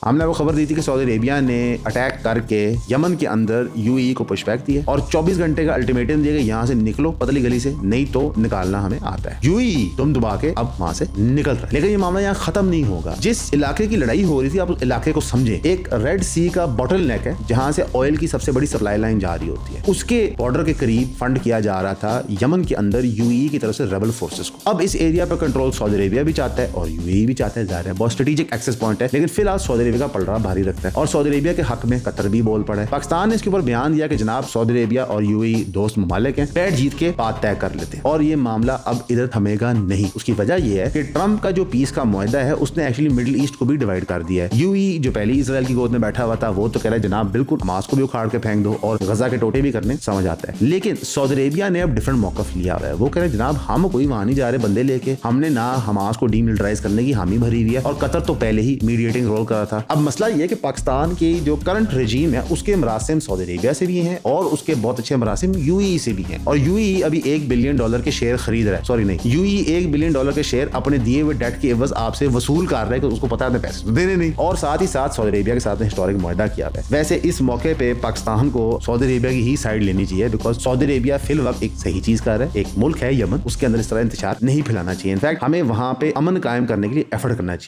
हमने आपको खबर दी थी कि सऊदी अरेबिया ने अटैक करके यमन के अंदर यूएई को पुशबैक दिया और 24 घंटे का अल्टीमेटम दिया कि यहाँ से निकलो पतली गली से, नहीं तो निकालना हमें आता है। यूएई तुम दबा के अब वहां से निकल रहे। लेकिन ये मामला यहाँ खत्म नहीं होगा। जिस इलाके की लड़ाई हो रही थी आप उस इलाके को समझे, एक रेड सी का बॉटल नेक है जहाँ से ऑयल की सबसे बड़ी सप्लाई लाइन जा रही होती है। उसके बॉर्डर के करीब फंड किया जा रहा था यमन के अंदर यूएई की तरफ से रेबल फोर्सेस को। अब इस एरिया पर कंट्रोल सऊदी अरेबिया भी चाहता है और यूएई भी चाहता है। जाहिर है बहुत स्ट्रेटेजिक एक्सेस पॉइंट है, लेकिन फिलहाल सऊदी अरेबिया का पलड़ा भारी रखता है और सऊदी अरेबिया के हक में कतर भी बोल पड़ा है। पाकिस्तान ने इसके ऊपर बयान दिया कि जनाब सऊदी अरेबिया और यूएई दोस्त ममालिक हैं, पैठ जीत के बात तय कर लेते हैं और ये मामला अब इधर थमेगा नहीं। उसकी वजह यह है कि ट्रंप का जो पीस का मुआहदा है उसने एक्चुअली मिडिल ईस्ट को भी डिवाइड कर दिया है। यूएई जो पहले इजराइल की गोद में बैठा हुआ था वो तो कह रहा है जनाब बिल्कुल हमास को भी उखाड़ के फेंक दो और गजा के टोटे भी करने समझ आता है। लेकिन सऊदी अरेबिया ने अब डिफरेंट मौकफ लिया हुआ है। वो कह रहे हैं जनाब हम कोई वहां नहीं जा रहे बंदे लेके, हमने ना हमास को डीमिलिटराइज करने की हामी भरी हुई है और कतर तो पहले ही मीडिएटिंग रोल कर रहा था। अब मसला ये है कि पाकिस्तान की जो करंट रेजीम है उसके मरासिम सऊदी अरेबिया से भी हैं और उसके बहुत अच्छे मरासिम यूएई से भी हैं और यूएई अभी $1 बिलियन के शेयर खरीद रहा है। सॉरी नहीं, यूएई $1 बिलियन के शेयर अपने दिए हुए डेट के एवज आपसे वसूल कर रहा है कि उसको पता है पैसे तो देने नहीं, और साथ ही साथ सऊदी अरेबिया के साथ हिस्टोरिक मुआहदा किया है। वैसे इस मौके पे पाकिस्तान को सऊदी अरेबिया की ही साइड लेनी चाहिए, बिकॉज सऊदी अरेबिया फिल वक्त एक सही चीज कर रहा है। एक मुल्क है यमन, उसके अंदर इस तरह इंतशार नहीं फैलाना चाहिए। इनफैक्ट हमें वहां पे अमन कायम करने के लिए एफर्ट करना चाहिए।